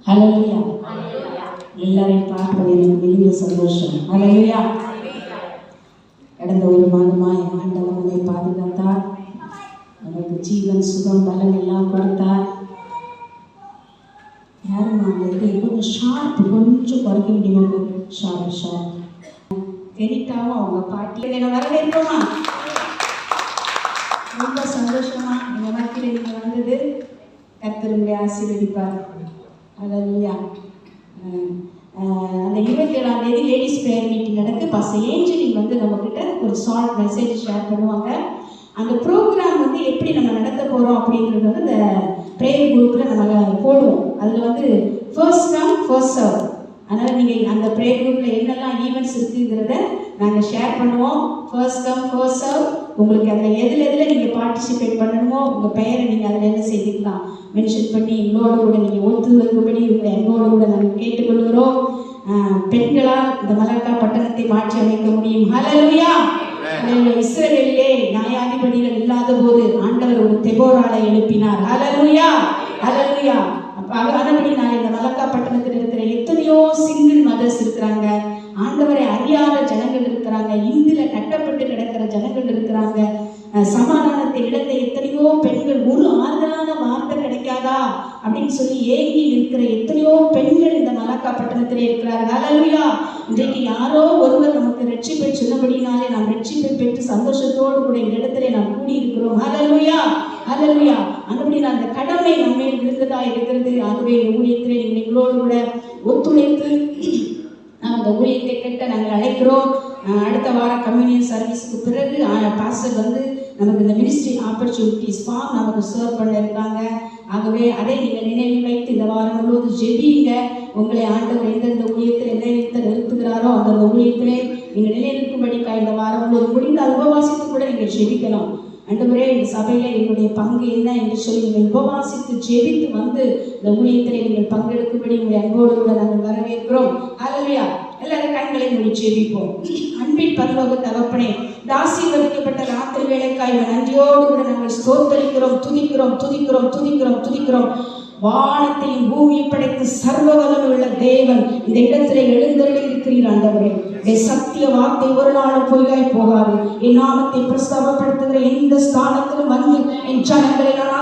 ஹல்லேலூயா. எல்லாரையும் பார்ப்பது எனக்கு மிகுந்த சந்தோஷம். ஹல்லேலூயா. கடந்த ஒரு மாதமாய் ஆண்டவர் நம்மை பாதுகாத்தார். நமக்கு ஜீவன் சுகம் பலன் எல்லாம் கொடுத்தார். யாரும் கொஞ்சம் ஷார்ப் கொஞ்சம் குறைக்க முடியுமா? ஷார்ப் கெரிட்டாவும் அவங்க பாட்டி என்ன வரவேற்போமா? ரொம்ப சந்தோஷமா இந்த மத்தியில் நீங்கள் வந்தது கர்த்தர் உங்களை ஆசீர்வதிப்பார். ஹல்லேலூயா. அந்த 27ஆம் தேதி லேடிஸ் ப்ரேயர் மீட்டிங் நடக்கு. பாஸ்டர் ஏஞ்சலின் வந்து நம்மக்கிட்ட ஒரு ஷார்ட் மெசேஜ் ஷேர் பண்ணுவாங்க. அந்த ப்ரோக்ராம் வந்து எப்படி நம்ம நடத்த போகிறோம் அப்படிங்கிறது வந்து இந்த ப்ரேயர் குரூப்பில் நம்ம போடுவோம். அதில் வந்து ஃபர்ஸ்ட் கம் ஃபர்ஸ்ட் சர்வ். அதனால் நீங்கள் அந்த ப்ரேயர் குரூப்பில் என்னெல்லாம் ஈவெண்ட்ஸ் இருக்குங்கிறத நாங்கள் ஷேர் பண்ணுவோம். First come first serve. உங்களுக்கு அதில் எதில் நீங்கள் பார்ட்டிசிபேட் பண்ணணுமோ உங்கள் பெயரை நீங்கள் அதில் என்ன செய்துக்கலாம் மென்ஷன் பண்ணி எங்களோடு கூட நீங்கள் ஒத்துழைக்கும்படி உங்களை எங்களோடு கூட நாங்கள் கேட்டுக்கொள்கிறோம். பெண்களால் இந்த மலக்கா பட்டணத்தை மாற்றி அமைக்க முடியும். ஹல்லேலூயா. இஸ்ரவேலிலே நியாயாதிபதிகள் இல்லாத போது ஆண்டவர் ஒரு தெபோராளை எழுப்பினார். ஹல்லேலூயா. ஹல்லேலூயா. அதன்படினால இந்த மலக்கா பட்டணத்தில் இருக்கிற எத்தனையோ சிங்கிள் மதர்ஸ் இருக்கிறாங்க, ஆண்டவரை அறியாத ஜனங்கள் இருக்கிறாங்க, இந்தில கட்டப்பட்டு கிடக்கிற ஜனங்கள் இருக்கிறாங்க, சமாதானத்தை இழந்த எத்தனையோ பெண்கள், ஒரு ஆறுதலான வார்த்தை கிடைக்காதா அப்படின்னு சொல்லி ஏங்கி இருக்கிற எத்தனையோ பெண்கள் இந்த மலக்கா பட்டணத்திலே இருக்கிறார்கள். ஹல்லேலூயா. இன்றைக்கு யாரோ ஒருவர் நமக்கு ரட்சிப்பை சொன்னபடினாலே நாம் ரட்சிப்பை பெற்று சந்தோஷத்தோடு கூட இந்த இடத்துல நாம் கூடியிருக்கிறோம். ஹல்லேலூயா. ஹல்லேலூயா. அதுபடி அந்த கடமை நம்மேல் விழுந்ததா இருக்கிறது. ஆகவே இந்த ஊழியத்திலே நீங்கள் எங்களோடு கூட ஒத்துழைத்து அந்த ஊழியத்தை கட்ட நாங்கள் அழைக்கிறோம். அடுத்த வாரம் கம்யூனியன் சர்வீஸுக்கு பிறகு பாஸ்டர் வந்து நமக்கு இந்த மினிஸ்ட்ரி ஆப்பர்ச்சுனிட்டிஸ் ஃபார்ம் நமக்கு சர்வ் பண்ண இருக்காங்க. ஆகவே அதை நீங்கள் நினைவில் வைத்து இந்த வாரம் முழுவதும் ஜெபியுங்க. உங்களை ஆண்டவர் எந்தெந்த ஊழியத்தில் நிறுத்துகிறாரோ அந்தந்த ஊழியத்திலே நீங்கள் நிலைநிற்கும்படிக்கா இந்த வாரம் முழுவதும் முடிந்தால் உபவாசித்து கூட நீங்கள் ஜெபிக்கலாம். ஆண்டவரே, இந்த சபையில என்னுடைய பங்கு என்ன என்று சொல்லி நீங்கள் உபவாசித்து ஜெபித்து வந்து இந்த ஊழியத்திலே நீங்கள் பங்கெடுக்கும்படி உங்களை அன்போடு கூட நாங்கள் வரவேற்கிறோம். ஹல்லேலூயா. எல்லாரும் கண்களை மூடி ஜெபிப்போம். அன்பின் பரலோக தகப்பனே, ஆசீர்வதிக்கப்பட்ட ராத்திரி வேளைக்காய் நன்றியோடு கூட நாங்கள் ஸ்தோத்திரிக்கிறோம், துதிக்கிறோம். வானத்தையும் பூமியை படைத்து சர்வ வல்லமை உள்ள தேவன் இந்த இடத்துல எழுந்தருளி இருக்கிறீர். ஆண்டவரே, சத்திய வார்த்தை ஒரு நாளும் பொய்யாய் போகாது. என் நாமத்தை பிரஸ்தாபப்படுத்துகிற எந்த ஸ்தானத்திலும் வந்து என் ஜனங்களை நான்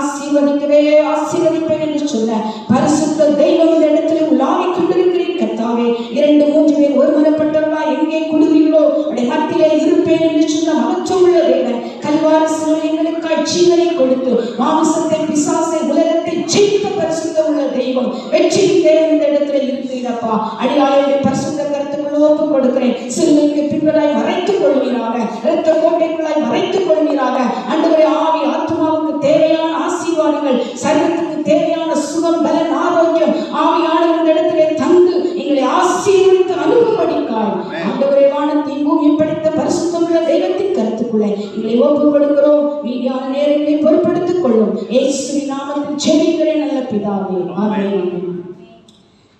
ஆசீர்வதிப்பேன் என்று சொல்ல பரிசுத்த தெய்வம் இந்த இடத்துல உலாவிக் கொண்டிருக்கிறீர். கர்த்தாவே, 2-3 பேர் ஒருமனப்பட்டவர்களா எங்கே குழுவீர்களோ அவருடைய மத்தியிலே இருப்பேன் என்று சொன்ன மகத்துவமுள்ள தேவன் கல்வாரி சிலுவையில் எங்களுக்காய் ஜீவனை கொடுத்து மாம்சத்தை பிசாசை உலகத்தை ஜெயித்த பரிசுத்த உள்ள தெய்வம் வெற்றியின் தேவன் இந்த இடத்துல இருக்கிறீரப்பா. அடியாளுடைய பரிசுத்த கருத்துக்குள்ள ஒப்பு கொடுக்கிறேன். சிலுவைக்கு பின்பராய் மறைத்துக் கொள்வீராக, இரத்த கோட்டைக்குள்ளாய் மறைத்துக் கொள்வீராக. ஆண்டவரே, ஆவி ஆத்மாவுக்கு தேவையான ஆசீர்வாதங்கள், சரீரத்துக்கு தேவையான சுகம் பலன் ஆரோக்கியம் ஆவியானவர் இந்த இடத்திலே தந்து எங்களை ஆசீர்வதித்து அனுபவப்படிக்காய் ஆண்டவரே, வானத்தின் பூமியை படைத்த பரிசுத்தமுள்ள தெய்வத்தின் கருத்துக்குள்ளே எங்களை ஒப்பு கொடுக்கிறோம். மீதியான நேரங்களை பொறுப்படுத்திக் கொள்ளும். இயேசுவின் நாமத்தில் ஜெபிக்கிறேன் நல்ல பிதாவே, ஆமென்.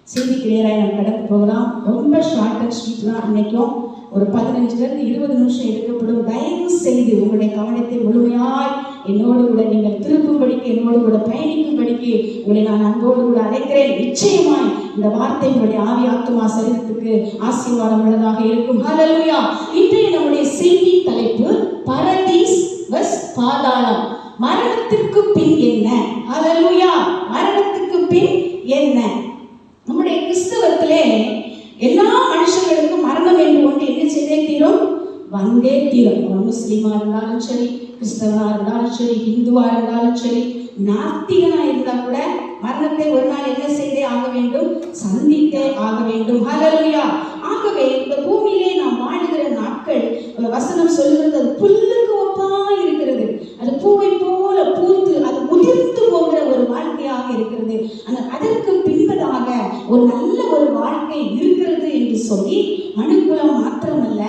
செய்தி கிளியராக நம்ம கடந்து போகலாம். ரொம்ப ஷார்ட் அண்ட் ஸ்வீட் தான். இன்னைக்கும் ஒரு 15-20 நிமிஷம் எடுக்கப்படும். தயவு செய்து உங்களுடைய கவனத்தை முழுமையாய் என்னோடு கூட நீங்கள் திருப்பும்படிக்கு, என்னோடு கூட பயணிக்கும்படிக்கு உங்களை நான் அன்போடு கூட அழைக்கிறேன். நிச்சயமாய் இந்த வார்த்தை உங்களுடைய ஆவி ஆத்துமா சரீரத்துக்கு ஆசீர்வாதம் உள்ளதாக இருக்கும். ஹல்லேலூயா. இன்றைய நம்முடைய செய்தி தலைப்பு பரதீஸ் வெஸ் பாதாளம். மரணத்திற்கு பின் என்ன? ஹல்லேலூயா. மரணத்துக்கு பின் என்ன? நம்முடைய கிறிஸ்தவத்திலே எல்லா மனுஷங்களுக்கும் மரணம் என்று ஒன்று என்ன செய்தே தீரும், வந்தே தீரும். முஸ்லீமா இருந்தாலும் சரி, கிறிஸ்தவனா இருந்தாலும் சரி, இந்துவா இருந்தாலும் சரி, நாத்திகனா இருந்தா கூட மரணத்தை ஒரு நாள் என்ன செய்தே ஆக வேண்டும், சந்தித்தே ஆக வேண்டும். ஹல்லேலூயா. ஆகவே இந்த பூமியிலே நாம் வாழுகிற நாட்கள் வசனம் சொல்கிறது அது புல்லுக்கு ஒப்பா இருக்கிறது. அது பூவை போல பூத்து அது உதிர்ந்து போகிற ஒரு வாழ்க்கையாக இருக்கிறது. அதற்கு பின்பதாக ஒரு நல்ல ஒரு வாழ்க்கை இருக்கிறது என்று சொல்லி மனுக்குலம் மாத்திரமல்ல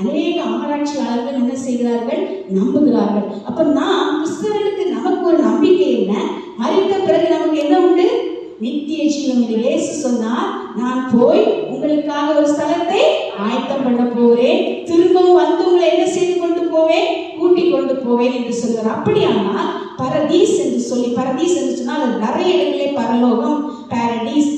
அநேக ஆராய்ச்சியாளர்கள் என்ன செய்கிறார்கள், நம்புகிறார்கள். அப்ப நாம் கிறிஸ்தவர்களுக்கு நமக்கு ஒரு நம்பிக்கை என்ன? மரித்த பிறகு நமக்கு என்ன உண்டு? நித்திய ஜீவன். இயேசு சொன்னார், நான் போய் உங்களுக்காக ஒரு ஸ்தலத்தை ஆயத்தம் பண்ண போறேன், திரும்பவும் வந்து உங்களை என்ன செய்து கொண்டு போவேன், கூட்டிக் கொண்டு போவேன் என்று சொல்கிறார். அப்படியானால் பரதீஸ் என்று சொல்லி, பரதீஸ் என்று சொன்னால் அது நிறைய இடங்களே பரலோகம், பாரடீஸ்,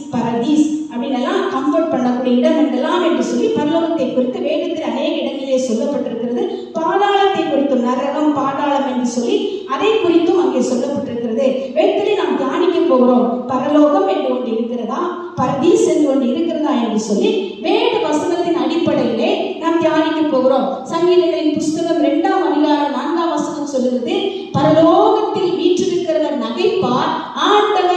ஒரு இடம் என்றெல்லாம் என்று சொல்லி பரலோகத்தை குறித்து வேதத்தில் அநேக இடங்களிலே சொல்லப்பட்டிருக்கிறது. பாதாளத்தை குறித்தும், நரகம் பாதாளம் என்று சொல்லி அதை குறித்தும் அங்கே சொல்லப்பட்டிருக்கிறது. வேதத்திலே நாம் தியானிக்க போகிறோம். பரலோகம் என்று ஒன்று இருக்கிறதா, பரதீஸ் என்று ஒன்று இருக்கிறதா என்று சொல்லி வேத வசனத்தின் அடிப்படையிலே நாம் தியானிக்க போகிறோம். சங்கீதங்களின் புஸ்தகம் 2ஆம் அதிகாரம் 4ஆம் வசனம் சொல்லுகிறது, பரலோகத்தில் வீற்றிருக்கிறவர் நகைப்பார், ஆண்டவர்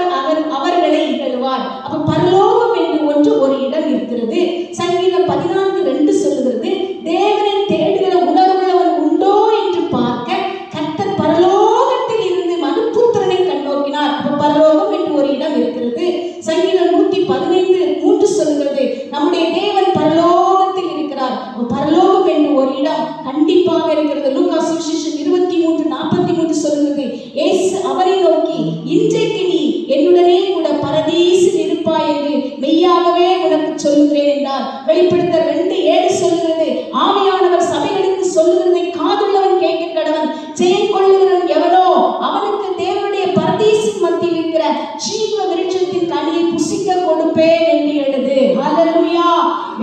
அவர்களை இகழுவார். அப்ப பரலோகம் என்று ஒன்று ஒரு இடம் இருக்கிறது. சங்கீதம் 14:2 சொல்லுகிறது, தேவனை தேடுகிற உணர்வுள்ளவன் உண்டோ என்று பார்க்க கர்த்தர் பரலோகத்தில் இருந்து மனுபுத்திரனை கண்ணோக்கினார். அப்ப பரலோகம் என்று ஒரு இடம் இருக்கிறது. சங்கீதம் 115:3 சொல்லுகிறது, நம்முடைய தேவன் பரலோகத்தில் இருக்கிறார். பரலோகம் என்று ஒரு இடம் கண்டிப்பாக இருக்கிறது. லூக்கா சுவிசேஷம் 23:43 சொல்லுகிறது, இயேசு அவரை நோக்கி, இன்றைக்கு நீ என்னுடனே கூட பரதீசில் இருப்பாய் என்று மெய்யாகவே உனக்கு சொல்லுகிறேன் என்றார். வெளிப்படுத்தல் 2:7 சொல்லுகிறது, ஆவியானவர் சபைகளுக்கு சொல்லுகிறதை காதுள்ளவன் கேட்க கடவன். ஜெயம் கொள்ளுகிறவன் எவனோ அவனுக்கு தேவனுடைய பரதீசின் மத்தியில் இருக்கிற ஜீவ விருட்சத்தின் கனியை புசிக்க கொடுப்பேன் என்று எழுது. ஹல்லேலூயா.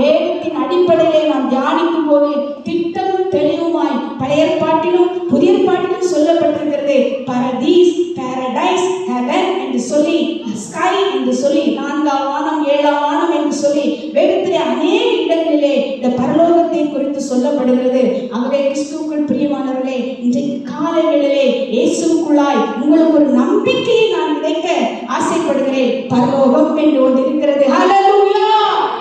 வேதத்தின் அடிப்படையிலே நாம் தியானிக்கும் போது திட்டமும் தெளிவுமாய் பழைய ஏற்பாட்டிலும் புதிய ஏற்பாட்டிலும் சொல்லப்பட்டிருக்கிறது. பரதீஸ், பாரடைஸ், ஹெவன் என்று சொல்லி, ஸ்கை என்று சொல்லி, 4ஆம் வானம் 7ஆம் வானம் என்று சொல்லி வேதத்திலே அநேக இடங்களிலே இந்த பரலோகத்தை குறித்து சொல்லப்படுகிறது. ஆகவே கிறிஸ்துவுக்குள் பிரியமானவர்களே, இன்றைக்கு காலைகளிலே இயேசுவுக்குள்ளாய் உங்களுக்கு ஒரு நம்பிக்கையை நான் விதைக்க ஆசைப்படுகிறேன். பரலோகம் என்று ஒன்று இருக்கிறது. ஹல்லேலூயா,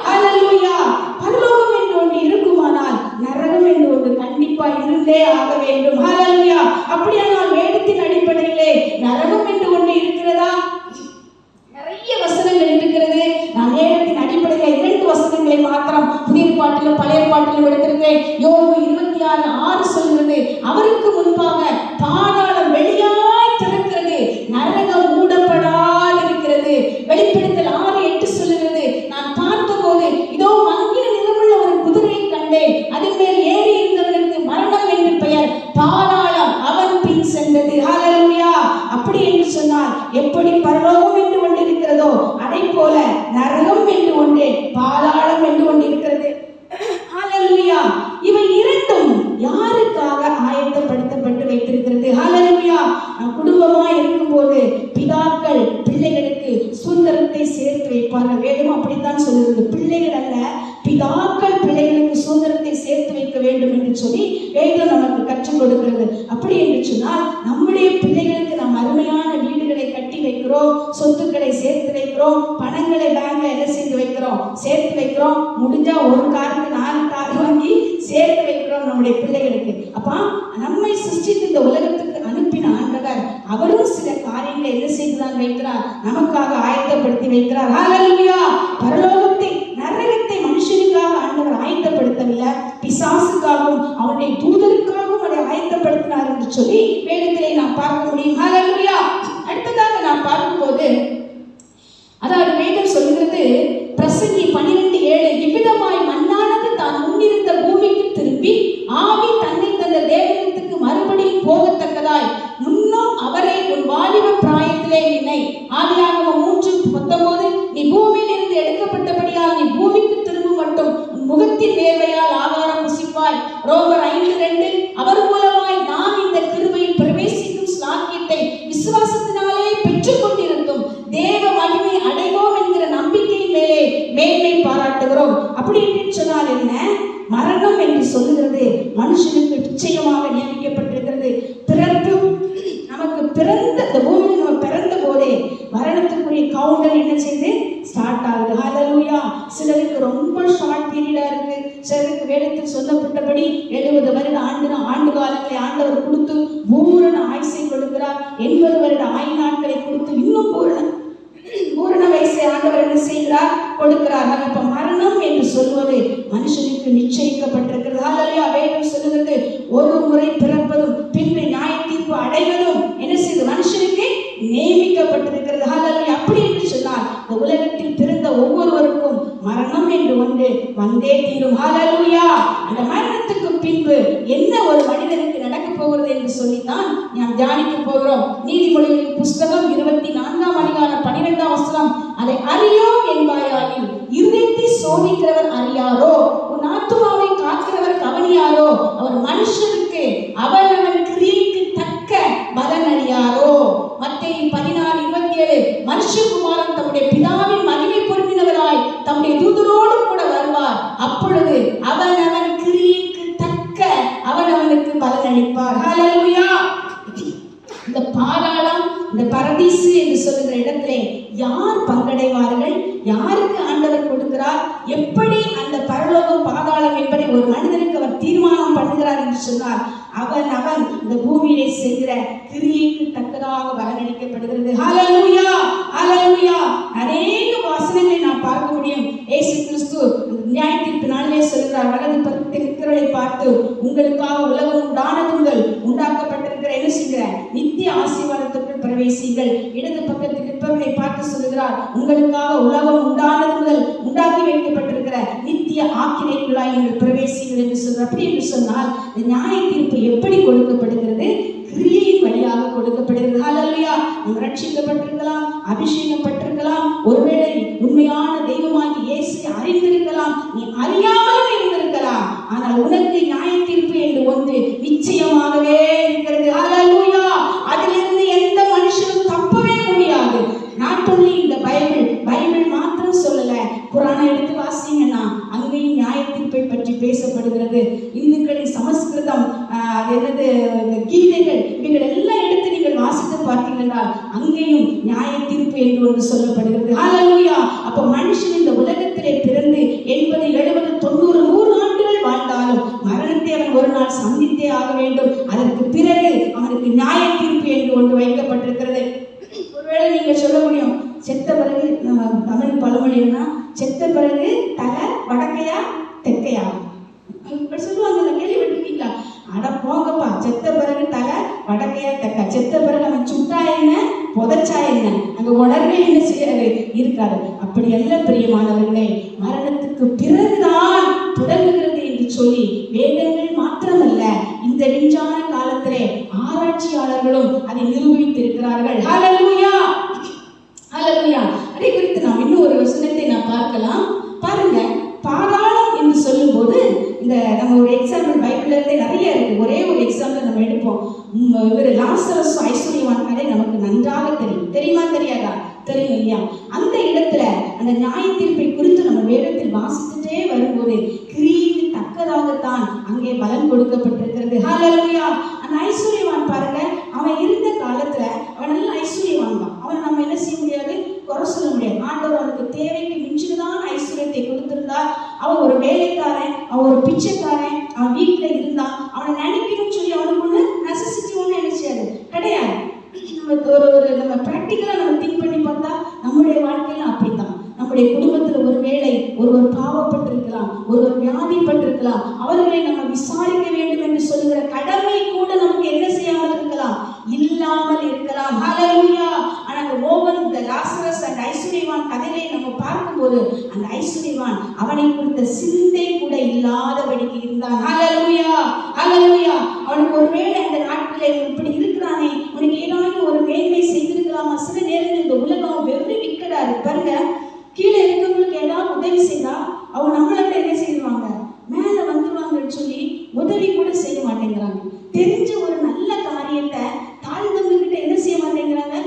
ஹல்லேலூயா. பரலோகம் என்று ஒன்று இருக்குமானால் நரகம் என்று ஒன்று கண்டிப்பா இருந்தே ஆக வேண்டும். ஹல்லேலூயா. அப்படியானால் வேதத்தின் அடிப்படையிலே நரகம் என்று ஒன்று இருக்கிறதா? நிறைய வசனங்கள் இருக்கிறது. நான் வேதத்தின் அடிப்படையில் 2 வசனங்களை மாத்திரம் புதிய பாட்டிலும் பழைய பாட்டிலும் எடுத்திருக்கிறேன். யோபு 26:6 சொல்கிறது, அவருக்கு முன்பாக பாதாளம் வெளியாய் திறக்கிறது, நரகம் மூடப்படாது இருக்கிறது. வெளிப்படுத்தல் 6:8 சொல்லுகிறது, நான் பார்த்தபோது இதோ மங்கின நிறமுள்ள ஒரு குதிரையை கண்டேன், அதன் மேல் ஏறி இருந்தவனுக்கு மரணம் என்று பெயர், பாதாளம் அவன் பின் சென்றது. ஹல்லேலூயா. அப்படி என்று சொன்னால் எப்படி பரலோகம் என்று ஒன்று இருக்கிறதோ அதை போல நரகம் என்று ஒன்று, பாதாளம் என்று ஒன்று இருக்கிறது. ஹல்லேலூயா. இவை இரண்டும் யாருக்காக ஆயத்தப்படுத்தப்பட்டு வைத்திருக்கிறது? ஹல்லேலூயா. குடும்பமாய் இருக்கும்போது பிதாக்கள் பிள்ளைகளுக்கு சுதந்திரத்தை சேர்த்து வைப்பார்கள். வேதம் அப்படித்தான் சொல்லுகிறது. பிள்ளைகள் அல்ல, பிதாக்கள் பிள்ளைகளுக்கு சுதந்திரத்தை சேர்த்து வைக்க வேண்டும் என்று சொல்லி வேதம் நமக்கு கற்றுக் கொடுக்கிறது. அப்படி என்று சொன்னால் நம்முடைய பிள்ளைகளுக்கு நாம் அருமையான வீடுகளை கட்டி வைக்கிறோம், சொத்துக்களை சேர்த்து வைக்கிறோம், பணங்களை பேங்க்ல என்ன செய்து வைக்கிறோம், சேர்த்து வைக்கிறோம். முடிஞ்சா ஒரு காருக்கு 4 கார் வாங்கி சேர்த்து வைக்கிறோம் நம்முடைய பிள்ளைகளுக்கு. அப்ப நம்மை சிருஷ்டித்து இந்த உலகத்துக்கு அனுப்பின ஆண்டவர் அவரும் சில காரியங்களை என்ன செய்துதான் வைக்கிறார், நமக்காக ஆயத்தப்படுத்தி வைக்கிறார். ஹல்லேலூயா. பரலோகத்தை, நரகத்தை மனுஷனுக்காக ஆண்டவர் ஆயத்தப்படுத்தவில்லை, பிசாசுக்காகவும் அவனுடைய தூதருக்காகவும் அதை ஆயத்தப்படுத்தினார் என்று சொல்லி வேதத்திலே நாம் பார்க்க முடியும். ஹல்லேலூயா. அடுத்ததாக நாம் பார்க்கும்போது, அதாவது வேதம் சொல்லுகிறது, பிரசங்கி 12:7, இவ்விதமாய் மண்ணானது தான் முன்னிருந்த பூமிக்கு திரும்பி ஆவி தன்னை தந்த தேவனிடத்துக்கு மறுபடியும் போகத்தக்கதாய் முன்னும் அவரை உன் வாலிப பிராயத்திலே நினை. ஆதியாகமம் 3:19, நீ பூமியில் இருந்து எடுக்கப்பட்டபடியால் நீ பூமிக்கு திரும்பும் மட்டும் உன் முகத்தின் வேர்வையால் ஆகாரம் புசிப்பாய். ரோமர் 5:2, அவர் மூலமாய் நாம் இந்த கிருபையில் பிரவேசிக்கும் ஸ்லாக்கியத்தை விசுவாசத்தினாலே பெற்றுக் கொண்டிருந்தும் தேவ மகிமை அடைவோம் என்கிற நம்பிக்கையின் மேலே மேன்மை பாராட்டுகிறோம். அப்படி என்று சொன்னால் என்ன? மரணம் என்று சொல்லுகிறது மனுஷனுக்கு நிச்சயமாக நியமிக்கப்பட்டிருக்கிறது. பிறப்பு நமக்கு பிறந்த இந்த பூமியில் நம்ம பிறந்த போதே மரணத்துக்குரிய கவுண்டர் என்ன செய்து ஸ்டார்ட் ஆகுது. ஹல்லேலூயா. சிலருக்கு ரொம்ப ஷார்ட் பீரியடா இருக்கு, சிலருக்கு வேதத்தில் சொல்லப்பட்டபடி 70 வருட ஆண்டு காலங்களை ஆண்டவர் கொடுத்து பூரண ஆயுசை கொடுக்கிறார். 80 வருட ஆயுள் நாட்களை கொடுத்து இன்னும் பூரண வயசை ஆண்டவர் என்ன செய்கிறார், கொடுக்கிறார். அப்ப மரணம் என்று சொல்வது மனுஷனுக்கு நிச்சயிக்கப்பட்டிருக்கிறது. ஹல்லேலூயா. வேதம் சொல்லுகிறது, ஒரு முறை பிறப்பதும் பின்பு நியாய தீர்ப்பு அடைவதும் என்ன செய்து மனுஷனுக்கு நியமிக்கப்பட்டிருக்கிறது. ஹல்லேலூயா. அப்படி என்று சொன்னால் இந்த உலகத்தில் பிறந்த ஒவ்வொருவருக்கும் மரணம் என்று ஒன்று வந்தே தீரும். ஹல்லேலூயா. அந்த மரணத்துக்கு பின்பு என்ன ஒரு மனிதனுக்கு நடக்க போகிறது என்று சொல்லித்தான் நாம் தியானிக்க போகிறோம். நீதிமொழிகளின் புஸ்தகம் 24ஆம் அதிகாரம் 12ஆம் வசனம், அதை அறியோம் என்பாயாகில் இருதயத்தை சோதிக்கிறவர் அறியாரோ? உன் ஆத்துமாவை காக்கிறவர் கவனியாரோ? அவர் மனுஷனுக்கு அவனவன் கிரியைக்கு தக்க பலன் அறியாரோ? மத்தேயு 16:27 மனுஷகுமாரன் தம்முடைய பிதாவின் மகிமை பொருந்தினவராய் தம்முடைய தூதரோடு கூட வருவார். அப்பொழுது அவனவன் கிரியைக்கு தக்க அவனவனுக்கு பலன் அளிப்பார். ஹல்லேலூயா. இந்த பாதாளம், இந்த பரதீசு என்று சொல்லுகிற இடத்திலே யார் பங்கடைவார்கள்? யாருக்கு ஆண்டவர் கொடுக்கிறார்? எப்படி அந்த பரலோகம் பாதாளம் என்பதை ஒரு மனிதனுக்கு அவர் தீர்மானம் பண்ணுகிறார் என்று சொன்னார், அவன் அவன் இந்த பூமியிலே செய்கிற கிரியைக்கு தக்கதாக பலனளிக்கப்படுகிறது. ஹல்லேலூயா, ஹல்லேலூயா. அநேக வசனங்களை நாம் பார்க்க முடியும். இயேசு கிறிஸ்து நியாயத்தீர்ப்பு நாளிலே சொல்கிறார், வலது பக்கத்தில் இருக்கிறவரை பார்த்து, உங்களுக்காக உலகம் உண்டானது முதல் உண்டாக்கப்பட்டிருக்கிற என்ன செய்கிற நித்திய ஆசீர்வாதத்திற்குள் பிரவேசிங்கள். இடது பக்கத்தில் இருப்பவர்களை பார்த்து சொல்கிறார், உங்களுக்காக உலகம் உண்டானது முதல் உண்டாக்கி வைக்கப்பட்டிருக்கிற நித்திய ஆக்கினைக்குள்ளாய் நீங்கள் பிரவேசிங்கள் என்று சொல்கிறார். அப்படி என்று சொன்னால் இந்த நியாய தீர்ப்பு எப்படி கொடுக்கப்படுகிறது? கிரியையின் வழியாக கொடுக்கப்படுகிறது. ஹல்லேலூயா. நாம் ரட்சிக்கப்பட்டிருக்கலாம், அபிஷேகப்பட்டிருக்கலாம், ஒருவேளை உண்மையான தெய்வமாகி இயேசுவை அறிந்திருக்கலாம், நீ அறியாமல் இருந்திருக்கலாம். ஆனால் உனக்கு நியாய தீர்ப்பு என்று ஒன்று நிச்சயமாகவே இருக்கிறது. ஹல்லேலூயா. அதிலிருந்து எந்த மனுஷனும் தப்பவே முடியாது. நாட் ஒன்லி இந்த பைபிள் மாத்திரம் சொல்லல, குரானை எடுத்து வாசிங்கன்னா அங்கேயும் நியாய தீர்ப்பை பற்றி பேசப்படுகிறது. இந்துக்களின் சமஸ்கிருதம், என்னது கீதைகள், இவைகள் எல்லாம் எடுத்து நீங்கள் வாசித்து பார்த்தீர்கள் என்றால் அங்கேயும் நியாய தீர்ப்பு என்று ஒன்று சொல்லப்படுகிறது. ஹல்லேலூயா. அப்ப மனுஷன் இந்த உலகத்திலே பிறந்து 80, 70, 90, 100 ஆண்டுகள் வாழ்ந்தாலும் மரணத்தை அவன் ஒரு நாள் சந்தித்தே ஆக வேண்டும். அதற்கு பிறகு அவனுக்கு நியாய தீர்ப்பு என்று ஒன்று வைக்கப்பட்டிருக்கிறது. ஒருவேளை நீங்க சொல்ல முடியும், செத்த பிறகு, நம்ம தமிழ் பழமொழின்னா செத்த பிறகு தலை வடக்கையா தெற்கையா சொல்லுவாங்க, கேள்விப்பட்டிருக்கீங்களா? அட போங்கப்பா, செத்த பிறகு தலை வடக்கையா தெற்கா? செத்த பிறகு அவன் சுட்டா என்ன, புதைச்சா என்ன, அங்க உணர்வே என்ன செய்யாது இருக்காது. அப்படி அல்ல பிரியமானவர்களே, மரணத்துக்கு பிறகுதான் தொடங்குகிறது என்று சொல்லி வேதங்கள் மாத்திரமல்ல, இந்த விஞ்ஞான காலத்திலே ஆராய்ச்சியாளர்களும் அதை நிரூபித்திருக்கிறார்கள். ஹல்லேலூயா, ஹல்லேலூயா. அதை குறித்து நாம் இன்னும் ஒரு வசனத்தை நாம் பார்க்கலாம். பாருங்க, பாதாளம் என்று சொல்லும் போது இந்த நம்ம ஒரு எக்ஸாம்பிள் பைபிள்ல இருந்தே நிறைய இருக்கு. ஒரே ஒரு எக்ஸாம்பிள் நம்ம எடுப்போம். இவர் லாசரஸ் ஐஸ்வர்யவான் கதை நமக்கு நன்றாக தெரியும். தெரியுமா தெரியாதா? தெரியும் இல்லையா? அந்த இடத்துல அந்த நியாய தீர்ப்பை குறித்து நம்ம வேதத்தில் வாசித்துட்டே வரும்போது கிரியைக்கு தக்கதாகத்தான் அங்கே பலன் கொடுக்கப்பட்டிருக்கிறது. ஹல்லேலூயா. அந்த ஐஸ்வர்யவான் பாருங்க, அவன் இருந்த காலத்துல அவன் நல்ல ஐஸ்வர்யவான் தான். அவன் நம்ம என்ன செய்ய முடியாது, குறை சொல்ல முடியாது. ஆண்டவர் அவனுக்கு தேவைக்கு மிஞ்சிதான் ஐஸ்வர்யத்தை கொடுத்திருந்தார். அவன் ஒரு வேலைக்காரன், அவன் ஒரு பிச்சைக்காரன், அவன் வீட்டுல இருந்தான். அவனை நினைக்கணும்னு சொல்லி அவனுக்கு ஒண்ணு நெசசிட்டி ஒண்ணு நினைச்சாரு கிடையாது. நம்ம பிராக்டிக்கலா நம்ம திங்க் பண்ணி பார்த்தா நம்முடைய வாழ்க்கையில அப்படித்தான். நம்முடைய குடும்பத்துல ஒருவேளை ஒருவர் பாவப்பட்டிருக்கலாம், ஒருவர் வியாதிப்பட்டிருக்கலாம், அவர்களை நம்ம விசாரிக்க வேண்டும் என்று சொல்லுகிற கடமை கூட நமக்கு என்ன செய்யாமல் இருக்கலாம், இல்லாமல் இருக்கலாம். ஹல்லேலூயா. ஆனா அந்த ஓவன், இந்த லாசரஸ் அண்ட் ஐஸ்வர்யவான் கதையை நம்ம பார்க்கும்போது அந்த ஐஸ்வர்யவான் அவனை குறித்த சிந்தை கூட இல்லாதபடிக்கு இருந்தான். ஹல்லேலூயா, ஹல்லேலூயா. அவனுக்கு ஒருவேளை அந்த நாட்களில் இப்படி இருக்கிறானே, உனக்கு ஏதாவது ஒரு மேன்மை செய்திருக்கலாமா? சில நேரங்கள் இந்த உலகம் வெறும் விக்கடா இருக்கு பாருங்க. கீழே இருக்கவங்களுக்கு ஏதாவது உதவி செய்தா அவங்க நம்மளை விட என்ன செய்வாங்க, மேல வந்துருவாங்கன்னு சொல்லி உதவி கூட செய்ய மாட்டேங்கிறாங்க. தெரிஞ்ச ஒரு நல்ல காரியத்தை தாழ்ந்தவங்க கிட்ட என்ன செய்ய மாட்டேங்கிறாங்க,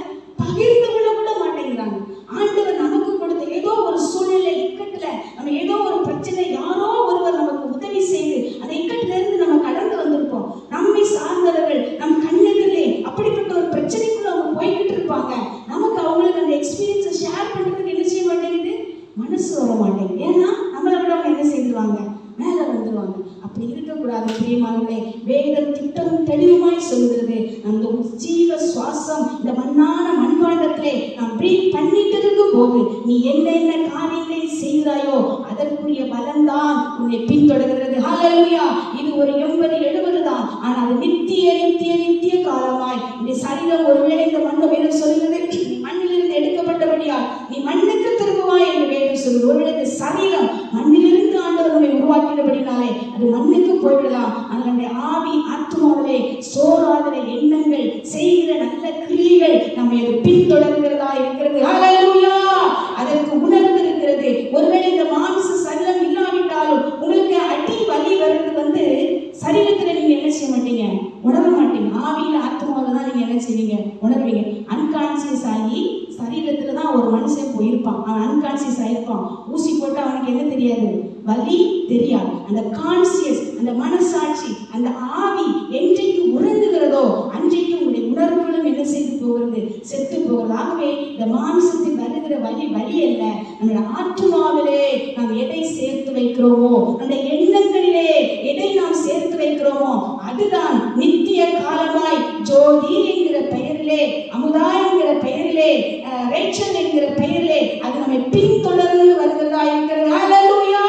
பகிர்ந்து கொள்ள கூட மாட்டேங்கிறாங்க. ஆண்டவர் நமக்கு கொடுத்த ஏதோ ஒரு சூழ்நிலை இக்கட்டுல, நம்ம ஏதோ ஒரு பிரச்சனை, யாரோ ஒருவர் நமக்கு உதவி செய்து அந்த இக்கட்டுல இருந்து நம்ம கடந்து வந்திருப்போம். நம்மை சார்ந்தவர்கள் நம் கண்ணெதிரிலே அப்படிப்பட்ட ஒரு பிரச்சனைக்குள்ள அவங்க போய்கிட்டு இருப்பாங்க. நமக்கு அவங்களுக்கு அந்த எக்ஸ்பீரியன்ஸை ஷேர் பண்றதுக்கு என்ன செய்ய மாட்டேங்குது, மனசு வர மாட்டேங்குது. ஏன்னா நம்மளை விட அவங்க என்ன செய்வாங்க, மேல வந்துருவாங்க. அப்படி இருக்கக்கூடாது பிரியமானவர்களே. வேதம் திட்டமும் தெளிவுமாய் சொல்கிறது, அந்த ஜீவ சுவாசம் இந்த மண்ணான மண்பாண்டத்திலே நாம் பிரீத் பண்ணிட்டு இருக்கும் போது நீ என்ன காரியங்களை செய்கிறாயோ அதற்குரிய பலன்தான் உன்னை பின்தொடர்கிறது. ஹல்லேலூயா. இது ஒரு 80, 70 தான். ஆனால் அது நித்திய நித்திய நித்திய காலமாய் இந்த சரீரம் ஒருவேளை இந்த மண்ணு வேதம் சொல்கிறது, மண்ணிலிருந்து எடுக்கப்பட்டபடியா நீ மண்ணுக்கு திரும்புவாய் என்று வேதம் சொல்கிறது. ஒருவேளை இந்த சரீரம் மண்ணிலிருந்து ஆண்டவர் நம்மை உருவாக்கினபடினாலே அது மண்ணுக்கு போய்விடலாம். அதனுடைய ஆவி ஆத்மாவிலே சோராகிற எண்ணங்கள், செய்கிற நல்ல கிரியைகள் நம்மை அது பின்தொடர்கிறதா இருக்கிறது. ஹல்லேலூயா. அதற்கு உணர்வு இருக்கிறது. ஒருவேளை இந்த மாம்ச தான் ஒரு மனுஷன் போயிருப்பான், அவன் அன்கான்சியஸ் ஆயிருப்பான். ஊசி போட்டு அவனுக்கு என்ன தெரியாது, வலி தெரியாது. அந்த கான்சியஸ், அந்த மனசாட்சி, அந்த ஆவி என்றைக்கு உறங்குகிறதோ அன்றைக்கு உங்களுடைய உணர்வுகளும் என்ன செய்து போகிறது, செத்து போகிறது. ஆகவே இந்த மாம்சத்தில் வருகிற வலி அல்ல, நம்முடைய ஆத்மாவிலே நாம் எதை சேர்த்து வைக்கிறோமோ, அந்த எண்ணங்களிலே எதை நாம் சேர்த்து வைக்கிறோமோ அதுதான் நித்திய காலமாய் ஜோதி என்கிற பெயரிலே, அமுதா என்கிற பெயரிலே, ரேச்சல் என்கிற பெயரிலே அது நம்மை பின்தொடர்ந்து வருகிறதா இருக்கிறது. ஹல்லேலூயா.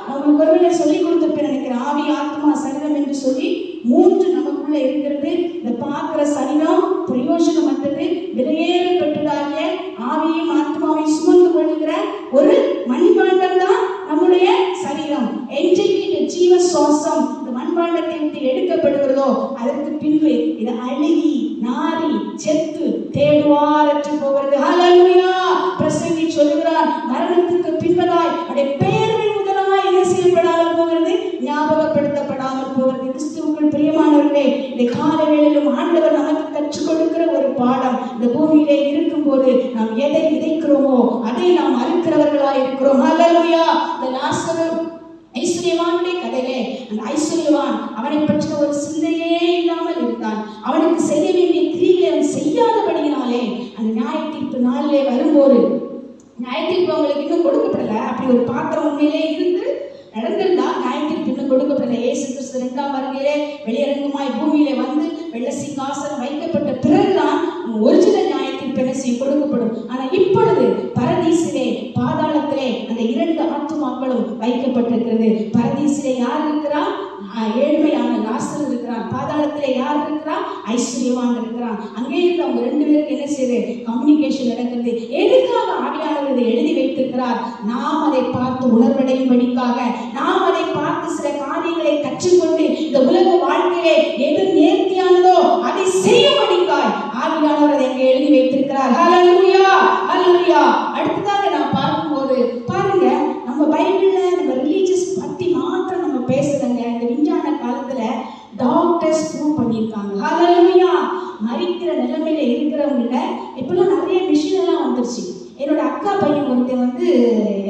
உங்களுக்கு ஒருவேளை சொல்லி கொடுத்திருப்பேன் நினைக்கிறேன், ஆவி ஆத்மா சரீரம் என்று சொல்லி 3 நமக்குள்ள இருக்கிறது. இந்த பார்க்கிற சரீரம் பிரயோஜனமற்றது, விலையேறப்பட்டதாகிய ஆவியும் ஆத்மாவையும் சுமந்து கொள்கிற ஒரு மண்பாண்டம் தான் நம்முடைய சரீரம். என்றைக்கு இந்த ஜீவ சுவாசம் இந்த மண்பாண்டத்தை விட்டு எடுக்கப்படுகிறதோ அதற்கு பின்பு இது அழுகி நாரி செத்து தேடுவாரற்று போகிறது. ஹல்லேலூயா. பிரசங்கி சொல்லுகிறார், மரணத்துக்கு பின்பதாய் அவருடைய பெயர்கள் முதலாய் என்ன செய்யப்படாமல் போகிறது, ஞாபகப்படுத்தப்படாமல் போகிறது. கிறிஸ்துவுக்குள் பிரியமானவர்களே, இந்த கால வேளையிலும் ஆண்டவர் நமக்கு கற்றுக் கொடுக்கிற ஒரு பாடம், இந்த பூமியிலே இருக்கும் போது நாம் எதை விதைக்கிறோமோ அதை நாம் அறுக்கிறவர்களாய் இருக்கிறோம். ஹல்லேலூயா. இந்த லாசரு ஐஸ்வர்யவானுடைய கதையிலே அந்த ஐஸ்வர்யவான் அவனை பற்றின ஒரு சிந்தையே இல்லாமல் இருந்தான். அவனுக்கு செய்ய வேண்டிய கிரியை அவன் செய்யாதபடியினாலே அந்த நியாய தீர்ப்பு நாளிலே வரும்போது, நியாய தீர்ப்பு அவங்களுக்கு இன்னும் கொடுக்கப்படல, அப்படி ஒரு பாத்திரம் உண்மையிலே இருந்து நடந்திருந்தா நியாய தீர்ப்பு இன்னும் கொடுக்கப்படல. இயேசு கிறிஸ்து 2ஆம் வருகையிலே வெளியரங்கமாய் பூமியிலே வந்து வெள்ளை சிங்காசனம் வைக்கப்பட்ட பிறகுதான் ஒரிஜினல் நியாய தீர்ப்பு என்ன செய்ய கொடுக்கப்படும். ஆனா இப்பொழுது பரதீசிலே பாதாளத்திலே அந்த 2 ஆத்துமாக்களும் வைக்கப்பட்டிருக்கிறது. பரதீசிலே யார் இருக்கிறா, ஏழ்மையான லாசரு இருக்கிறான். பாதாளத்திலே யார் இருக்கிறா, ஐஸ்வர்யவான் இருக்கிறான். அங்கே இருந்து அவங்க 2 பேருக்கு என்ன செய்யுது, கம்யூனிகேஷன் நடக்கிறது. எதுக்காக ஆவியானவர் இதை எழுதி வைத்திருக்கிறார், நாம் அதை பார்த்து உணர்வடையும்படிக்காக, நாம் அதை பார்த்து சில காரியங்களை கற்றுக்கொண்டு இந்த உலக வாழ்க்கையிலே எது நேர்த்தியானதோ அதை செய்யும்படிக்காய் ஆவியானவர் அதை எங்கே எழுதி வைத்திருக்கிறார். ஹல்லேலூயா. ஹல்லேலூயா. அடுத்ததாக நான் பார்க்கும்போது பாருங்க, நம்ம பைபிள்ல நம்ம ரிலீஜியஸ் பத்தி மாத்திரம் நம்ம பேசுறங்க. இந்த விஞ்ஞான காலத்துல டாக்டர்ஸ் ப்ரூவ் பண்ணியிருக்காங்க. ஹல்லேலூயா. மரிக்கிற நிலைமையில இருக்கிறவங்க இப்பெல்லாம் நிறைய மிஷின் எல்லாம் வந்துருச்சு. என்னோட அக்கா பையன் ஒருத்தன் வந்து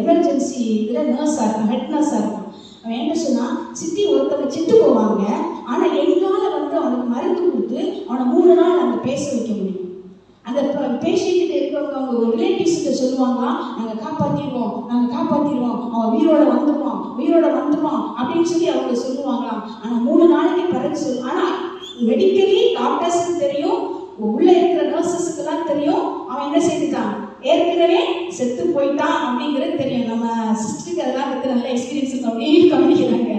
எமர்ஜென்சி இதில் நர்ஸாக இருக்கான், ஹெட் நர்ஸாக இருக்கான். அவன் என்ன சொன்னா, சித்தி ஒருத்தவங்க செத்து போவாங்க, ஆனால் எங்களால் வந்து அவனுக்கு மருந்து கொடுத்து அவனை 3 நாள் நாங்கள் பேச வைக்க முடியும். அந்த பேஷண்ட்டு இருக்கிறவங்க அவங்க ரிலேட்டிவ்ஸ்கிட்ட சொல்லுவாங்க, நாங்கள் காப்பாற்றிடுவோம், அவன் உயிரோட வந்துடுவான் அப்படின்னு சொல்லி அவங்க சொல்லுவாங்களாம். ஆனால் 3 நாளைக்கு பிறகு ஆனால் மெடிக்கலி டாக்டர்ஸுக்கு தெரியும், உள்ள இருக்கிற நர்சஸுக்கெல்லாம் தெரியும் அவன் என்ன செய்துட்டான், ஏற்கனவே செத்து போயிட்டான் அப்படிங்கிறது தெரியும். நம்ம சிஸ்டருக்கு அதெல்லாம் பற்றி நல்ல எக்ஸ்பீரியன்ஸ் அப்படியே கவனிக்கிறாங்க.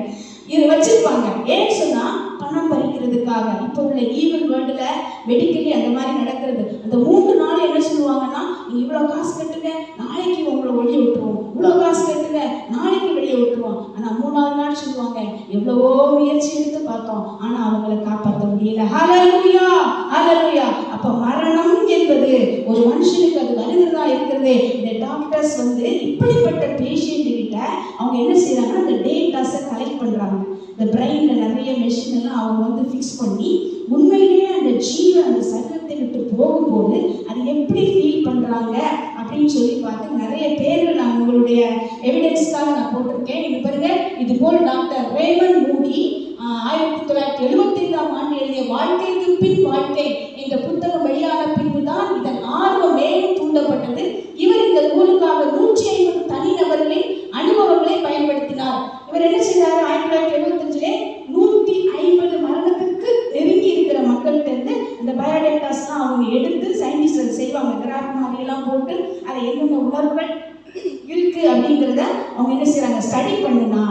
இது வச்சிருப்பாங்க. ஏன்னு சொன்னா பணம் பறிக்கிறதுக்காக. இப்போ உள்ள ஈவல் வேர்ல்டுல மெடிக்கலி அந்த மாதிரி நடக்கிறது. அந்த 3 நாள் என்ன சொல்லுவாங்கன்னா, நீங்க இவ்வளவு காசு கட்டுங்க, நாளைக்கு உங்களை வெளியே விட்டுருவோம், இவ்வளவு காசு கட்டுங்க, நாளைக்கு வெளியே விட்டுருவோம். ஆனா 3ஆவது நாள் சொல்லுவாங்க, எவ்வளவோ முயற்சி எடுத்து பார்த்தோம், ஆனா அவங்களை காப்பாற்ற முடியல. ஹல்லேலூயா. ஹல்லேலூயா. அப்ப மரணம் என்பது ஒரு மனுஷனுக்கு அது வருகிறதா இருக்கிறது. இந்த டாக்டர்ஸ் வந்து இப்படிப்பட்ட பேஷண்ட் கிட்ட அவங்க என்ன செய்யறாங்கன்னா, அந்த டேட்டாஸை கலெக்ட் பண்றாங்க. இந்த பிரெயின்ல நிறைய மெஷின் எல்லாம் அவங்க வந்து ஃபிக்ஸ் பண்ணி உண்மையிலேயே அந்த ஜீவன் அந்த சரீரத்தை விட்டு போகும்போது அது எப்படி ஃபீல் பண்றாங்க அப்படின்னு சொல்லி பார்த்து நிறைய பேர்கள் நான் உங்களுடைய எவிடன்ஸ்க்காக நான் போட்டிருக்கேன். இது பாருங்க, இது போல் டாக்டர் ரேமண்ட் மூடி 1975ஆம் ஆண்டு எழுதிய வாழ்க்கைக்கு பின் வாழ்க்கை என்ற புத்தகம் வெளியான பின்பு தான் இதன் ஆர்வம் மேலும் தூண்டப்பட்டது. இவர் இந்த நூலுக்காக 150 தனிநபர்களின் அனுபவங்களை பயன்படுத்தினார். இவர் என்ன செய்தார், 1975 150 மரணத்துக்கு நெருங்கி இருக்கிற மக்கள்கிட்ட இருந்து அந்த பயோடேட்டாஸ்லாம் அவங்க எடுத்து சயின்டிஸ்ட் செய்வாங்க, கிராஃப் மாதிரி எல்லாம் போட்டு அதை என்னென்ன உணர்வுகள் இருக்கு அப்படிங்கிறத அவங்க என்ன செய்யறாங்க, ஸ்டடி பண்ணுனா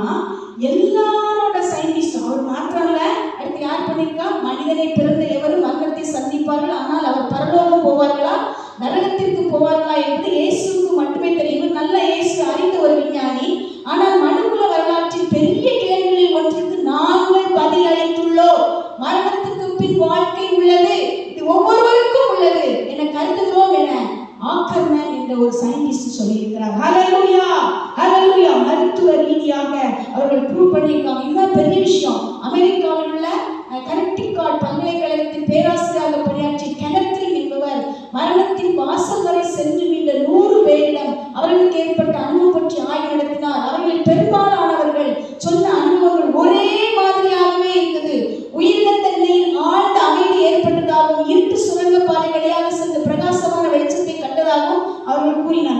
எல்லாரோட சயின்டிஸ்ட் அவர் மாத்திரம்ல. அடுத்து யார் பண்ணிருக்கா, மனிதனை பிறந்த எவரும் மரணத்தை சந்திப்பார்கள், ஆனால் அவர் பரலோகம் போவார்களா நரகத்திற்கு போவார்களா என்பது இயேசுவுக்கு மட்டுமே தெரியும். நல்ல இயேசு அறிந்த ஒரு விஞ்ஞானி. ஆனால் மனுக்குல வரலாற்றின் பெரிய கேள்விகளில் ஒன்றுக்கு நாங்கள் பதில் அளித்துள்ளோம். மரணத்துக்கு பின் வாழ்க்கை உள்ளது, இது ஒவ்வொருவருக்கும் உள்ளது என கருதுகிறோம் என ஆக்கர்மேன் என்ற ஒரு சயின்டிஸ்ட் சொல்லியிருக்கிறார். ஹல்லேலூயா. ஹல்லேலூயா. மருத்துவ ரீதியாக அவர்கள் ப்ரூவ் பண்ணியிருக்காங்க. இதுதான் பெரிய விஷயம். அமெரிக்காவில் உள்ள கனெக்டிகட் பல்கலைக்கழகத்தின் பேராசிரியராக பணியாற்றிய கெனத்ரின் என்பவர் மரணத்தின் வாசல் வரை சென்று மீண்ட 100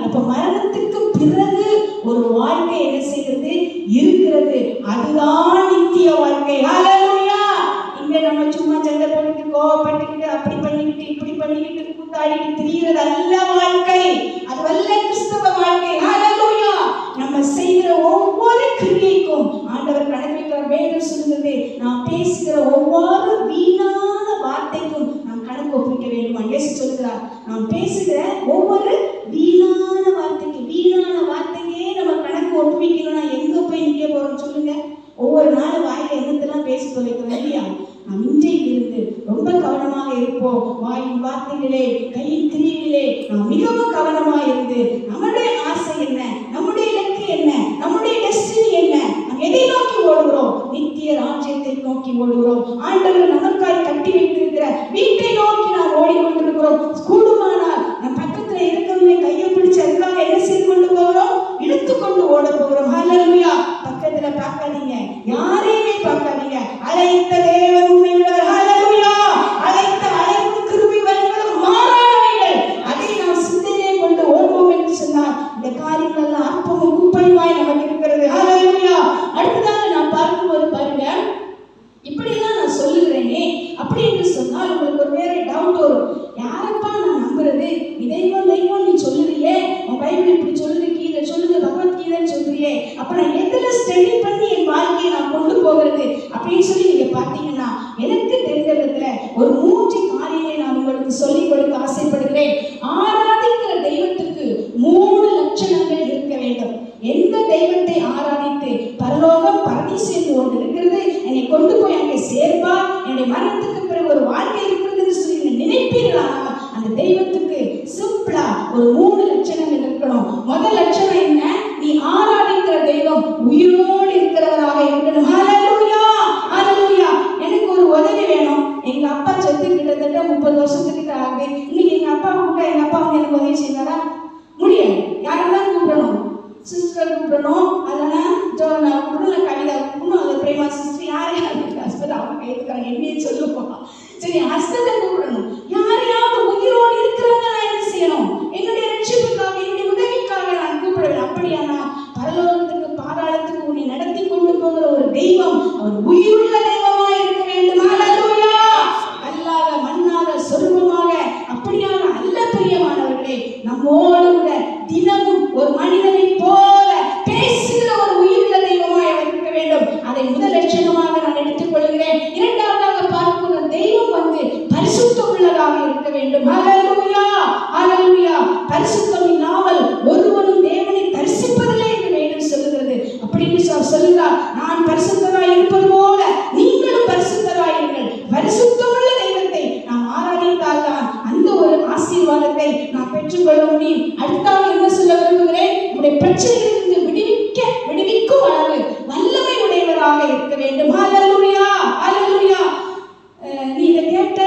இருக்கிறார். அப்ப மரணத்துக்கு பிறகு ஒரு வாழ்க்கை என்ன செய்கிறது இருக்கிறது. அதுதான் நித்திய வாழ்க்கை. ஹல்லேலூயா. இங்க நம்ம சும்மா சண்டை போட்டுட்டு கோவப்பட்டுக்கிட்டு அப்படி பண்ணிக்கிட்டு இப்படி பண்ணிக்கிட்டு கூத்தாடிட்டு திரிகிறது அல்ல வாழ்க்கை. அதுவல்ல கிறிஸ்தவ வாழ்க்கை. ஹல்லேலூயா. நம்ம செய்கிற ஒவ்வொரு கிரியைக்கும் ஆண்டவர் கணக்கு வேதம் சொல்லுகிறது, நாம் பேசுகிற ஒவ்வொரு வீணான வார்த்தைக்கும் நாம் கணக்கு ஒப்பிக்க வேண்டுமா? இயேசு சொல்கிறார், நாம் பேசுகிற ஒவ்வொரு வீணான வார்த்தைக்கே நம்ம கணக்கு ஒப்பிக்கணும்னா எங்க போய் நிக்க போறோம் சொல்லுங்க? ஒவ்வொரு நாள் வாயில என்னத்தெல்லாம் பேசி தொலைக்கிறோம் இல்லையா? நாம் இன்றைக்கு இருந்து ரொம்ப கவனமாக இருப்போம். வாயின் வார்த்தைகளே, கையின் கிரியைகளே நாம் மிகவும் கவனமாக இருந்து நம்முடைய ஆசை என்ன, நம்முடைய இலக்கு என்ன, நம்முடைய டெஸ்டினி என்ன, நாம் எதை நோக்கி ஓடுகிறோம்? நித்திய ராஜ்யத்தை நோக்கி ஓடுகிறோம். ஆண்டவர் நமக்காய் கட்டி வைத்திருக்கிற வீட்டை நோக்கி நாம் ஓடிக்கொண்டிருக்கிறோம். கூடுமானால் நம் பக்கத்துல இருக்கிறவங்க கையை பிடிச்சு அதுக்காக என்ன செய்து கொண்டு போகிறோம்? இழுத்துக்கொண்டு ஓட போகிறோம். ஹல்லேலூயா. பக்கத்துல பார்க்காதீங்க, யாரையுமே பார்க்காதீங்க. அழைத்த தேவன் உண்மையுள்ளவர். ஹல்லேலூயா. அழைத்த அழைப்பு கிருபை வரங்களும் மாறாதவைகள். அதை நாம் சிந்தனையை கொண்டு ஓடுவோம் என்று சொன்னால் இந்த காரியங்கள் எல்லாம் அற்பமும் குப்பையுமாய் நமக்கு இருக்கிறது. ஹல்லேலூயா. அடுத்ததாக நான் பார்க்கும்போது பாருங்க, இப்படிலாம் நான் சொல்லுகிறேனே அப்படி என்று சொன்னால் உங்களுக்கு ஒரு வேற டவுட் வரும். யாரப்பா நான் நம்புறது? தெய்வம் தெய்வம் நீ சொல்லுறியே, உன் பைபிள் இப்படி சொல்லுது, கீதை சொல்லுது, பகவத்கீதைன்னு சொல்றியே, அப்ப நான் எதுல ஸ்டடி பண்ணி என் வாழ்க்கையை நான் கொண்டு போகிறது அப்படின்னு சொல்லி நீங்க பார்த்தீங்கன்னா, எனக்கு தெரிந்த விதத்துல ஒரு 3 காரியங்களை நான் உங்களுக்கு சொல்லிக் கொடுக்க ஆசைப்படுகிறேன். ஆராதிக்கிற தெய்வத்துக்கு 3 லட்சணங்கள் இருக்க வேண்டும். எந்த தெய்வத்தை ஆராதித்து பரலோகம் பரதீசு என்று ஒன்று இருக்கிறது, என்னை கொண்டு போய் அங்கே சேர்ப்பார், என்னுடைய மரணத்துக்கு பிறகு ஒரு வாழ்க்கை இருக்கிறதுன்னு சொல்லி நினைப்பீர்களானால் அந்த தெய்வத்துக்கு சிம்பிளா ஒரு 3 லட்சணங்கள் இருக்கணும். முதல் லட்சணம் என்ன? நீ ஆராதிக்கிற தெய்வம் உயிரோடு இருக்கிறவராக இருக்கணும். ஹல்லேலூயா. ஹல்லேலூயா. எனக்கு ஒரு உதவி வேணும். எங்க அப்பா செத்து கிட்டத்தட்ட 30 வருஷத்துக்கிட்ட ஆகுது. இன்னைக்கு எங்க அப்பா கூப்பிட்டா எங்க அப்பா வந்து எனக்கு உதவி செய்வாரா? முடியாது. யாரெல்லாம் கூப்பிடணும்? சிஸ்டர் கூப்பிடணும், அதனா ஜோனா கூப்பிடணும், கவிதா கூப்பிடணும், அது பிரேமா சிஸ்டர், யார் ஹஸ்பண்ட் அவங்க கேட்கிறாங்க என்னையே சொல்லுவோம். சரி, ஹஸ்பண்டை கூப்பிடணும். யாரையாவது உயிரோடு இருக்கிறவங்க நான் என்ன செய்யணும்? என்னுடைய ரட்சிப்புக்காக, என்னுடைய உதவிக்காக நான் கூப்பிடுவேன். அப்படியானா பரலோகத்துக்கு பாதாளத்துக்கு உன்னை நடத்தி கொண்டு போகிற ஒரு தெய்வம் அவர் உயிருள்ள தெய்வமாக இருக்க வேண்டும். ஹல்லேலூயா. அல்லாத மண்ணாக சொருபமாக அப்படியான அல்ல பிரியமானவர்களே, நம்மோடு கூட தினமும் ஒரு மனிதனை போல பேசுகிற ஒரு உயிருள்ள தெய்வமாய் அவர் இருக்க வேண்டும். அதை முதல் லட்சணமாக நான் எடுத்துக் கொள்கிறேன். இரண்டாவதாக பார்க்கிற தெய்வம் வந்து பரிசுத்தம் உள்ளதாக இருக்க வேண்டும். ஹல்லேலூயா. ஹல்லேலூயா. பரிசுத்தம் இல்லாமல் ஒருவனும் தேவனை தரிசிப்பதில்லை என்று வேதம் சொல்லுகிறது. அப்படின்னு சொல்லுகிறார், நான் பரிசுத்தராய் இருப்பது போல நீங்களும் பரிசுத்தராய் இருங்கள். பரிசுத்தமுள்ள தெய்வத்தை நாம் ஆராதித்தால் தான் அந்த ஒரு ஆசீர்வாதத்தை நாம் பெற்றுக்கொள்ள முடியும். அடுத்தாக என்ன சொல்ல விரும்புகிறேன்? உங்களுடைய பிரச்சனையிலிருந்து விடுவிக்கும் அளவு வல்லமை உடையவராக இருக்க வேண்டும். ஹல்லேலூயா. ஹல்லேலூயா. நீ இதை கேட்ட,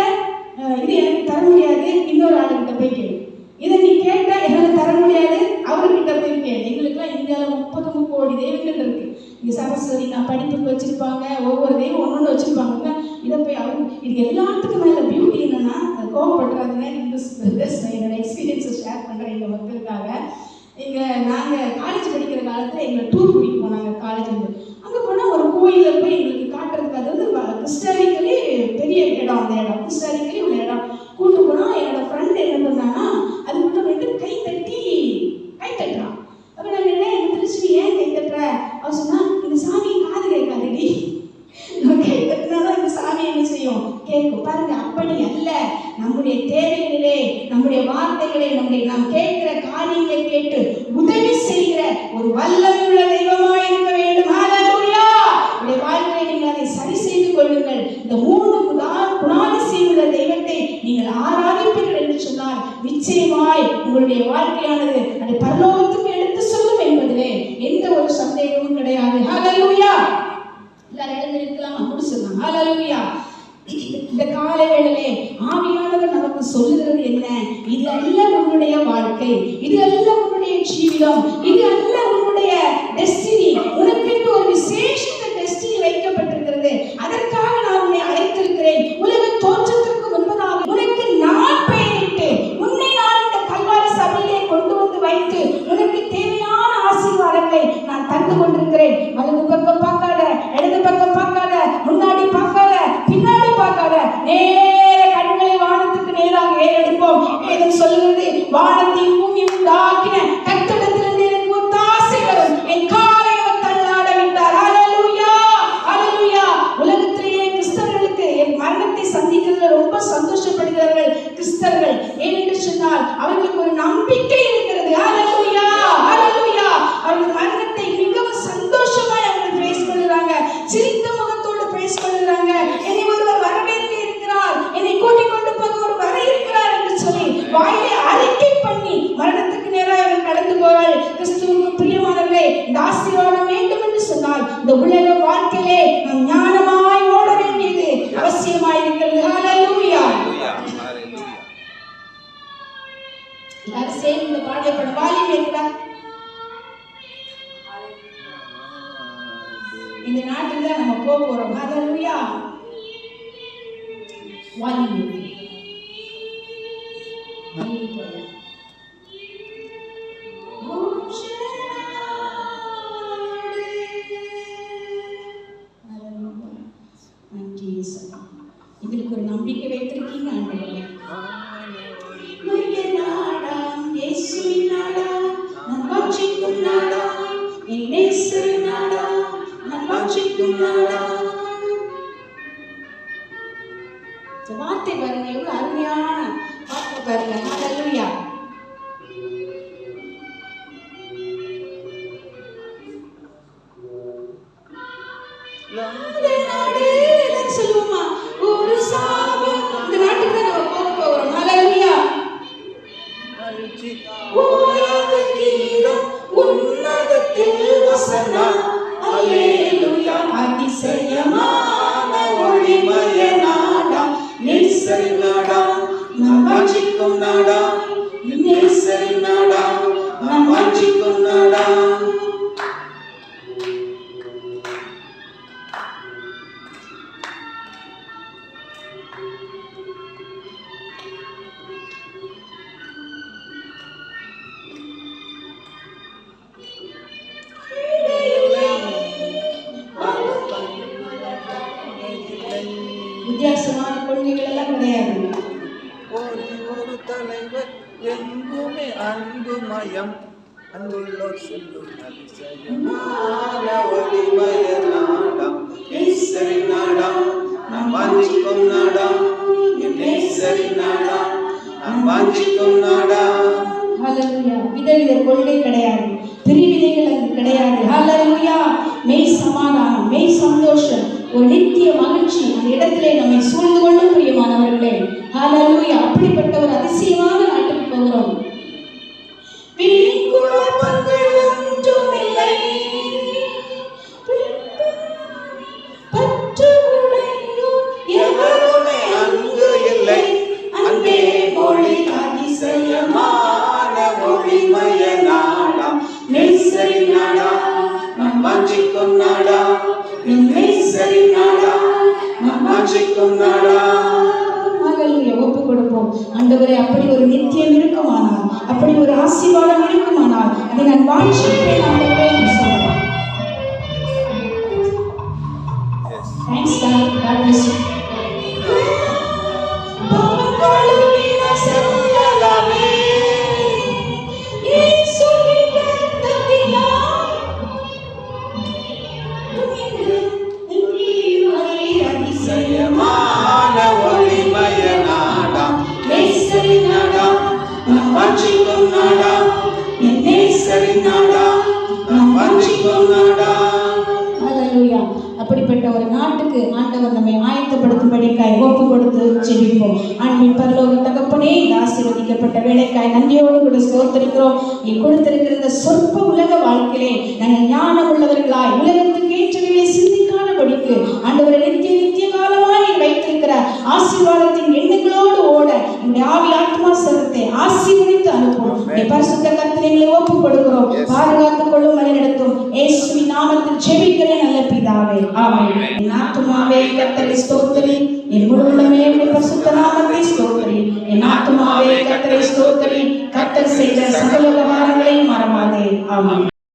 இது எனக்கு தர முடியாது, இன்னொரு ஆளுகிட்ட போய் கேளு. இதை நீ கேட்ட, எனக்கு தர முடியாது, அவர்கிட்ட போய் கேளு. எங்களுக்குலாம் இந்தியாவில் 30 கோடி தெய்வங்கள் இருக்கு. இங்க சரஸ்வதி நான் படிப்புக்கு வச்சிருப்பாங்க, ஒவ்வொரு தெய்வம் ஒன்னொன்று வச்சிருப்பாங்க. இதை போய் இது எல்லாத்துக்கும் மேல பியூட்டி என்னன்னா, கோவப்படுறாதுன்னு என்னோட எக்ஸ்பீரியன்ஸை ஷேர் பண்றேன் எங்க மக்களுக்காக. இங்க நாங்க காலேஜ் படிக்கிற காலத்துல எங்களை டூர் கூட்டிட்டு போனாங்க. காலேஜ் அங்க போனா ஒரு கோயில போய் எங்களுக்கு காட்டுறதுக்கு, அது வந்து கிறிஸ்டானிக்கலி பெரிய இடம், அந்த இடம் கிறிஸ்டானிக்கலி உள்ள இடம் கூட்டு போனா என்னோட ஃப்ரெண்ட் என்ன பண்ணான்னா, அது மட்டும் 2 கை தட்டுறான். அப்ப நான் என்ன திருச்சி ஏன் கை தட்டுற? அவ சொன்னா, இந்த சாமி காது கேட்காதுடி, கை தட்டினாதான் இந்த சாமி என்ன செய்யும்? கேட்கும். பாருங்க, அப்படி அல்ல. நம்முடைய தேவைகளிலே, நம்முடைய வார்த்தைகளை, நாம் கேட்கிற காரியங்களை கேட்டு உதவி செய்கிற ஒரு வல்லமை உள்ள தெய்வமாய் இருக்க வேண்டும். ஹல்லேலூயா. உங்களுடைய வாழ்க்கையை நீங்கள் அதை சரி செய்து கொள்ளுங்கள். இந்த 3 குணாதிசயம் உள்ள தெய்வத்தை நீங்கள் ஆராதிப்பீர்கள் என்று சொன்னால் நிச்சயமாய் உங்களுடைய வாழ்க்கையானது அது பரலோகத்துக்கு எடுத்து சொல்லும் என்பதிலே எந்த ஒரு சந்தேகமும் கிடையாது. ஹல்லேலூயா. எல்லாரும் எழுந்திருக்கலாம், முடிச்சிடலாம். ஹல்லேலூயா. இந்த காலை வேளையிலே ஆவியானவர் நமக்கு சொல்லுகிறது என்ன? இது அல்ல உன்னுடைய வாழ்க்கை, இது அல்ல உன்னுடைய ஜீவிதம், இது அல்ல உன்னுடைய டெஸ்டினி. உனக்கென்று ஒரு விசேஷ டெஸ்டினி வைக்கப்பட்டிருக்கிறது. அதற்காக நான் உன்னை அழைத்திருக்கிறேன். உலக தோற்றத்திற்கு முன்பதாக உனக்கு நான் பெயரிட்டு உன்னை நான் இந்த கல்வாரி சபையிலே கொண்டு வந்து வைத்து தந்து கொண்டிருக்கிறேன். வலது பக்கம் பார்க்காத, இடது பக்கம் பார்க்காத, முன்னாடி பார்க்காத, பின்னாடி பார்க்காத, நேர கண்களை வானத்துக்கு நேராக ஏறெடுப்போம். வேதம் சொல்லுகிறது, வானத்தையும் பூமியை உண்டாக்கின கர்த்தரிடத்திலிருந்து எனக்கு ஒத்தாசை வரும், என் காலை அவர் தள்ளாட விட்டார். ஹல்லேலூயா, ஹல்லேலூயா. உலகத்திலேயே கிறிஸ்தவர்களுக்கு என் மரணத்தை சந்திக்கிறதுல ரொம்ப சந்தோஷப்படுகிறார்கள் கிறிஸ்தவர்கள். ஏனென்று சொன்னால் அவர்களுக்கு ஒரு நம்பிக்கை இருக்கிறது. ஹல்லேலூயா, ஹல்லேலூயா. அவர்கள் மரணத்தை மிகவும் சந்தோஷமாய் அவர்கள் பேசிக் கொள்கிறாங்க, சிரித்த முகத்தோடு பேசிக் கொள்கிறாங்க. என்னை ஒருவர் வரவேற்க இருக்கிறார், என்னை கூட்டிக் கொண்டு போக ஒரு வர இருக்கிறார் என்று சொல்லி வாயிலே அறிக்கை பண்ணி மரணத்துக்கு நேராக அவர்கள் கடந்து போவார்கள். கிறிஸ்துவுக்கு பிரியமானவர்களே, இந்த ஆசீர்வாதம் வேண்டும் என்று சொன்னால் இந்த உலக வாழ்க்கையிலே நாம் ஞானமாய் ஓட வேண்டியது அவசியமாய் இருக்கிறது. ஹல்லேலூயா. எல்லாரும் சேர்ந்து இந்த பாடலை பாட வாலிபம் இருக்கிறா. இந்த நாட்டில் தான் நம்ம போக போறோம். ஹல்லேலூயா. வாலிபம் எங்களுக்கு ஒரு நம்பிக்கை வைத்திருக்கீங்க ஆண்டவரே. இயேசுவின் நாடா, நான் வாஞ்சிக்கும் நாடா, என் நேசரின் நாடா, நான் வாஞ்சிக்கும் நாடா. இந்த வார்த்தை பாருங்க, எவ்வளவு அருமையான வார்த்தை பாருங்க. ஹல்லேலூயா. சொல்லுவோமா, ஒரு சாபம் இந்த நாட்டுக்கு தான் நம்ம போக போகிறோம். ஹல்லேலூயா. உன்னதத்தில் வசனம். ஹல்லேலூயா. அதிசயமான ஒளிமய நாடா, நேசரின் நாடா, நான் வாஞ்சிக்கும் நாடா, நேசரின் நாடா, நான் வாஞ்சிக்கும் நாடா. வித்தியாசமான கொள்கைகள் எல்லாம் கிடையாது. ஒரு தலைவர் எங்குமே அன்புமயம், அன்புள்ளோர் சொல்லும் அதிசயமான ஒளிமய நாடம், நேசரின் நாடம், நாம் வாஞ்சிக்கும் நாடம், நேசரின் நாடம், நாம் வாஞ்சிக்கும் நாடம். ஹல்லேலூயா. விதவித கொள்கை கிடையாது, பிரிவினைகள் அங்கு கிடையாது. ஹல்லேலூயா. மெய் சமாதானம், மெய் சந்தோஷம், ஒரு நித்திய மகிழ்ச்சி அந்த இடத்திலே நம்மை சூழ்ந்து கொண்டு பிரியமானவர்களே. ஹல்லேலூயா. அப்படிப்பட்ட ஒரு அதிசயமான நாட்டுக்கு போகிறோம். எவருமே அங்கு இல்லை, அன்பே மொழி அதிசயமான ஒளிமய நாடம், நேசரின் நாடா, நாம் வாஞ்சிக்கும் நாடா, நேசரின் நாடா, நாம் வாஞ்சிக்கும் நாடா. ஒப்பு கொடுப்போம். ஆண்டவரே, அப்படி ஒரு நித்தியம் இருக்குமானால், அப்படி ஒரு ஆசீர்வாதம் இருக்குமானால் அதை நான் வாஞ்சிப்பேன் ஆண்டவரே என்று சொல்லலாம். Thanks God. God bless you. அப்படிப்பட்ட ஒரு நாட்டுக்கு ஆண்டவர் நம்மை ஆயத்தப்படுத்தும்படிக்காய் ஒப்பு கொடுத்து ஜெபிப்போம். அன்பின் பரலோக தகப்பனே, இந்த ஆசீர்வதிக்கப்பட்ட வேலைக்காய் நன்றியோடு கூட ஸ்தோத்திரிக்கிறோம். நீ கொடுத்திருக்கிற இந்த சொற்ப உலக வாழ்க்கையிலே நாங்கள் ஞானம் உள்ளவர்களாய் உலகத்துக்கு ஏற்றவையை சிந்திக்காதபடிக்கு ஆண்டவரை நித்திய காலமாய் வைத்திருக்கிற ஆசீர்வாதத்தின் எண்ணங்களோடு ஓட என்னுடைய ஆவி ஆத்மா சரத்தை ஆசீர்வதித்து அனுப்பும். பரிசுத்த கர்த்தரை எங்களை ஒப்புக் கொடுக்கிறோம். பாதுகாத்துக் கொள்ளும், வழிநடத்தும். இயேசுவின் நாமத்தில் ஜெபிக்கிறேன் நல்ல பிதாவே, ஆமென். என் ஆத்துமாவே கர்த்தரை ஸ்தோத்திரி, என் முழு உள்ளமே